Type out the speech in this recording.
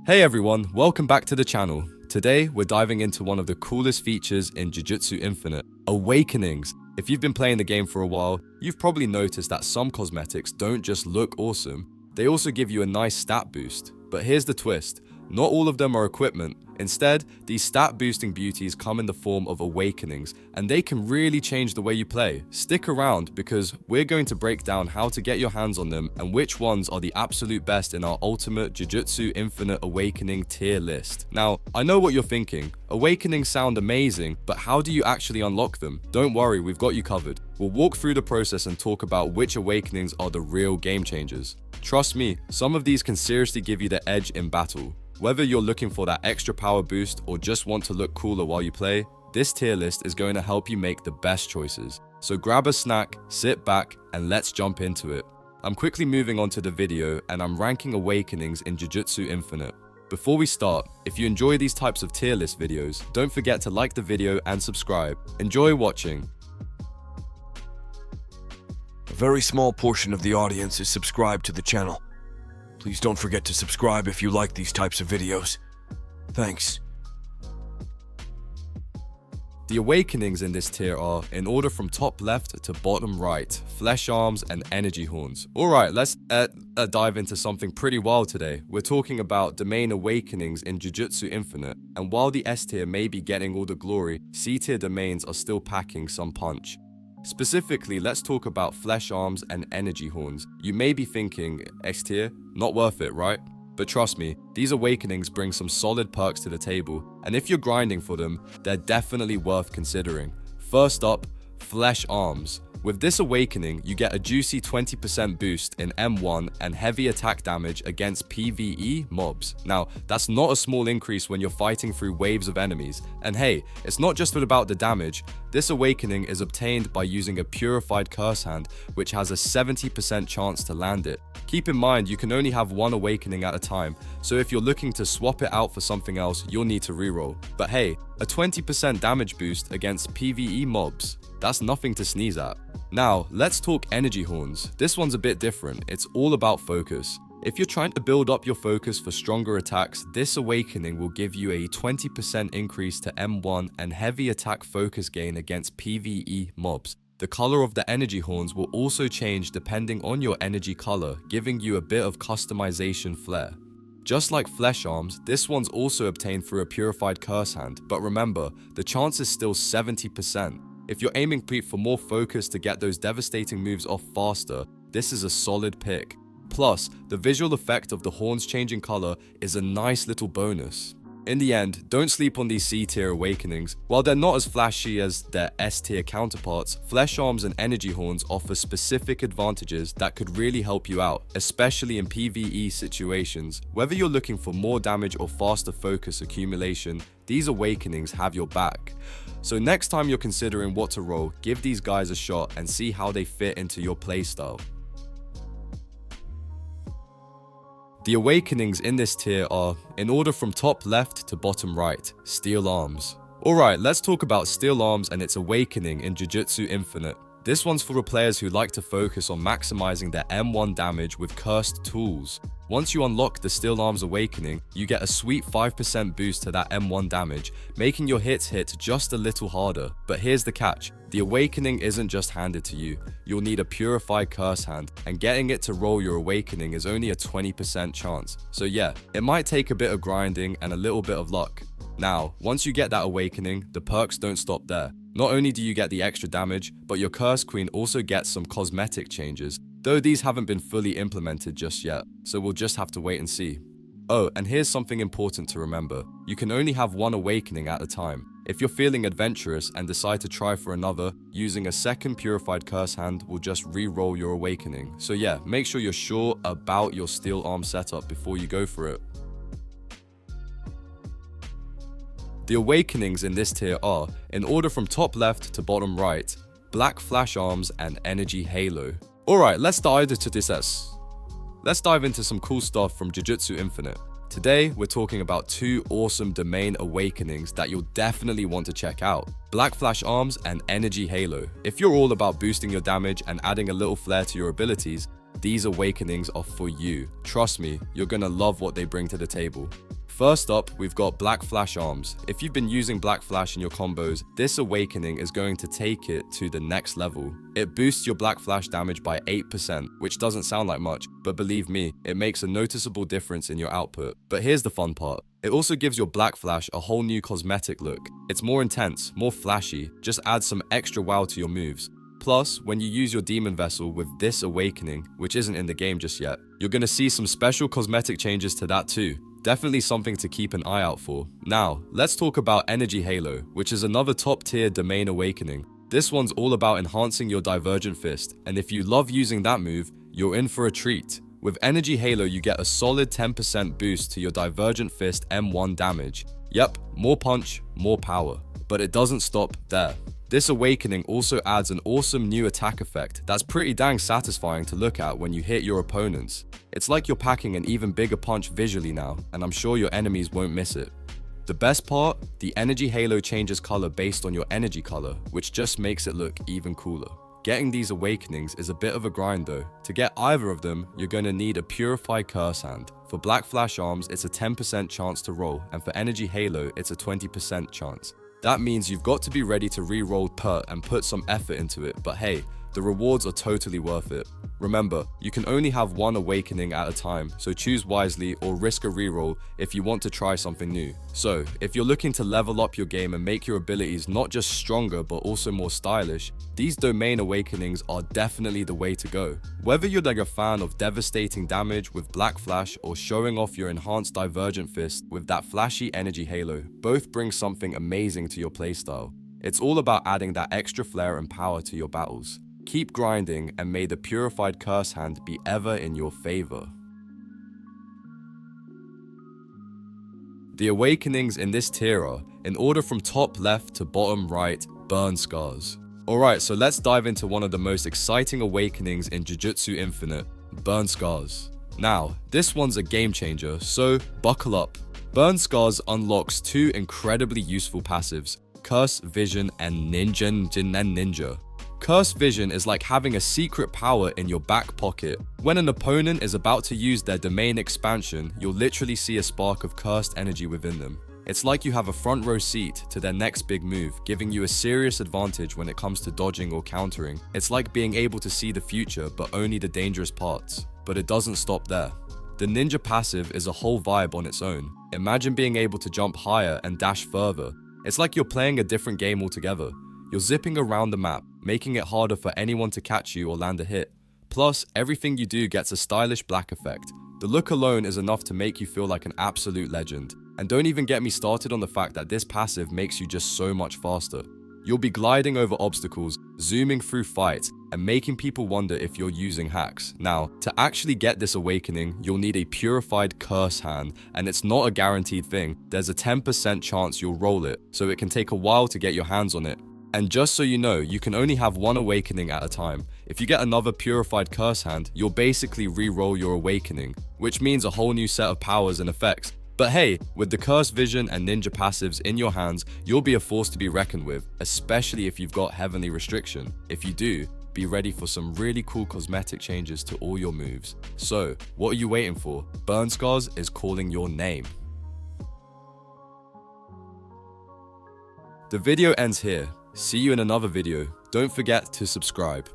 Hey everyone, welcome back to the channel. Today, we're diving into one of the coolest features in Jujutsu Infinite, Awakenings. If you've been playing the game for a while, you've probably noticed that some cosmetics don't just look awesome, they also give you a nice stat boost. But here's the twist, not all of them are equipment. Instead, these stat boosting beauties come in the form of awakenings, and they can really change the way you play. Stick around because we're going to break down how to get your hands on them and which ones are the absolute best in our ultimate Jujutsu Infinite Awakening tier list. Now, I know what you're thinking, awakenings sound amazing, but how do you actually unlock them? Don't worry, we've got you covered. We'll walk through the process and talk about which awakenings are the real game changers. Trust me, some of these can seriously give you the edge in battle. Whether you're looking for that extra power boost or just want to look cooler while you play, this tier list is going to help you make the best choices. So grab a snack, sit back, and let's jump into it. I'm quickly moving on to the video and I'm ranking awakenings in Jujutsu Infinite. Before we start, if you enjoy these types of tier list videos, don't forget to like the video and subscribe. Enjoy watching. A very small portion of the audience is subscribed to the channel. Please don't forget to subscribe if you like these types of videos. Thanks. The awakenings in this tier are, in order from top left to bottom right, flesh arms and energy horns. Alright, let's dive into something pretty wild today. We're talking about domain awakenings in Jujutsu Infinite, and while the S tier may be getting all the glory, C tier domains are still packing some punch. Specifically, let's talk about flesh arms and energy horns. You may be thinking, S tier, not worth it, right? But trust me, these awakenings bring some solid perks to the table, and if you're grinding for them, they're definitely worth considering. First up, flesh arms. With this awakening, you get a juicy 20% boost in M1 and heavy attack damage against PvE mobs. Now, that's not a small increase when you're fighting through waves of enemies. And hey, it's not just about the damage. This awakening is obtained by using a purified curse hand, which has a 70% chance to land it. Keep in mind, you can only have one awakening at a time, so if you're looking to swap it out for something else, you'll need to reroll. But hey, a 20% damage boost against PvE mobs, that's nothing to sneeze at. Now, let's talk energy horns. This one's a bit different, it's all about focus. If you're trying to build up your focus for stronger attacks, this awakening will give you a 20% increase to M1 and heavy attack focus gain against PvE mobs. The color of the energy horns will also change depending on your energy color, giving you a bit of customization flair. Just like flesh arms, this one's also obtained through a purified curse hand, but remember, the chance is still 70%. If you're aiming for more focus to get those devastating moves off faster, this is a solid pick. Plus, the visual effect of the horns changing color is a nice little bonus. In the end, don't sleep on these C tier awakenings. While they're not as flashy as their S tier counterparts, flesh arms and energy horns offer specific advantages that could really help you out, especially in PvE situations. Whether you're looking for more damage or faster focus accumulation, these awakenings have your back. So next time you're considering what to roll, give these guys a shot and see how they fit into your playstyle. The awakenings in this tier are, in order from top left to bottom right, steel arms. Alright, let's talk about steel arms and its awakening in Jujutsu Infinite. This one's for the players who like to focus on maximizing their M1 damage with cursed tools. Once you unlock the steel arms awakening, you get a sweet 5% boost to that M1 damage, making your hits hit just a little harder. But here's the catch, the awakening isn't just handed to you. You'll need a purified curse hand, and getting it to roll your awakening is only a 20% chance. So yeah, it might take a bit of grinding and a little bit of luck. Now, once you get that awakening, the perks don't stop there. Not only do you get the extra damage, but your Curse Queen also gets some cosmetic changes, though these haven't been fully implemented just yet, so we'll just have to wait and see. Oh, and here's something important to remember. You can only have one awakening at a time. If you're feeling adventurous and decide to try for another, using a second purified curse hand will just re-roll your awakening. So yeah, make sure you're sure about your steel arm setup before you go for it. The awakenings in this tier are, in order from top left to bottom right, black flash arms and energy halo. Alright, let's dive into this. Let's dive into some cool stuff from Jujutsu Infinite. Today, we're talking about two awesome domain awakenings that you'll definitely want to check out. Black Flash Arms and Energy Halo. If you're all about boosting your damage and adding a little flair to your abilities, these awakenings are for you. Trust me, you're gonna love what they bring to the table. First up, we've got Black Flash Arms. If you've been using Black Flash in your combos, this Awakening is going to take it to the next level. It boosts your Black Flash damage by 8%, which doesn't sound like much, but believe me, it makes a noticeable difference in your output. But here's the fun part. It also gives your Black Flash a whole new cosmetic look. It's more intense, more flashy, just adds some extra wow to your moves. Plus, when you use your Demon Vessel with this Awakening, which isn't in the game just yet, you're gonna see some special cosmetic changes to that too. Definitely something to keep an eye out for. Now, let's talk about Energy Halo, which is another top tier domain awakening. This one's all about enhancing your Divergent Fist, and if you love using that move, you're in for a treat. With Energy Halo, you get a solid 10% boost to your Divergent Fist M1 damage. Yep, more punch, more power. But it doesn't stop there. This Awakening also adds an awesome new attack effect that's pretty dang satisfying to look at when you hit your opponents. It's like you're packing an even bigger punch visually now, and I'm sure your enemies won't miss it. The best part, the Energy Halo changes color based on your energy color, which just makes it look even cooler. Getting these Awakenings is a bit of a grind though. To get either of them, you're going to need a Purified Curse Hand. For Black Flash Arms, it's a 10% chance to roll, and for Energy Halo, it's a 20% chance. That means you've got to be ready to re-roll Pert and put some effort into it, but hey, the rewards are totally worth it. Remember, you can only have one Awakening at a time, so choose wisely or risk a reroll if you want to try something new. So, if you're looking to level up your game and make your abilities not just stronger but also more stylish, these domain Awakenings are definitely the way to go. Whether you're like a fan of devastating damage with Black Flash or showing off your enhanced Divergent Fist with that flashy Energy Halo, both bring something amazing to your playstyle. It's all about adding that extra flair and power to your battles. Keep grinding, and may the Purified Curse Hand be ever in your favor. The Awakenings in this tier are, in order from top left to bottom right, Burn Scars. Alright, so let's dive into one of the most exciting Awakenings in Jujutsu Infinite, Burn Scars. Now, this one's a game changer, so buckle up. Burn Scars unlocks two incredibly useful passives, Curse Vision and Ninja. Curse Vision is like having a secret power in your back pocket. When an opponent is about to use their domain expansion, you'll literally see a spark of cursed energy within them. It's like you have a front row seat to their next big move, giving you a serious advantage when it comes to dodging or countering. It's like being able to see the future, but only the dangerous parts. But it doesn't stop there. The Ninja passive is a whole vibe on its own. Imagine being able to jump higher and dash further. It's like you're playing a different game altogether. You're zipping around the map, making it harder for anyone to catch you or land a hit. Plus, everything you do gets a stylish black effect. The look alone is enough to make you feel like an absolute legend. And don't even get me started on the fact that this passive makes you just so much faster. You'll be gliding over obstacles, zooming through fights, and making people wonder if you're using hacks. Now, to actually get this Awakening, you'll need a Purified Curse Hand, and it's not a guaranteed thing. There's a 10% chance you'll roll it, so it can take a while to get your hands on it. And just so you know, you can only have one Awakening at a time. If you get another Purified Curse Hand, you'll basically re-roll your Awakening, which means a whole new set of powers and effects. But hey, with the Curse Vision and Ninja passives in your hands, you'll be a force to be reckoned with, especially if you've got Heavenly Restriction. If you do, be ready for some really cool cosmetic changes to all your moves. So, what are you waiting for? Burn Scars is calling your name. The video ends here. See you in another video. Don't forget to subscribe.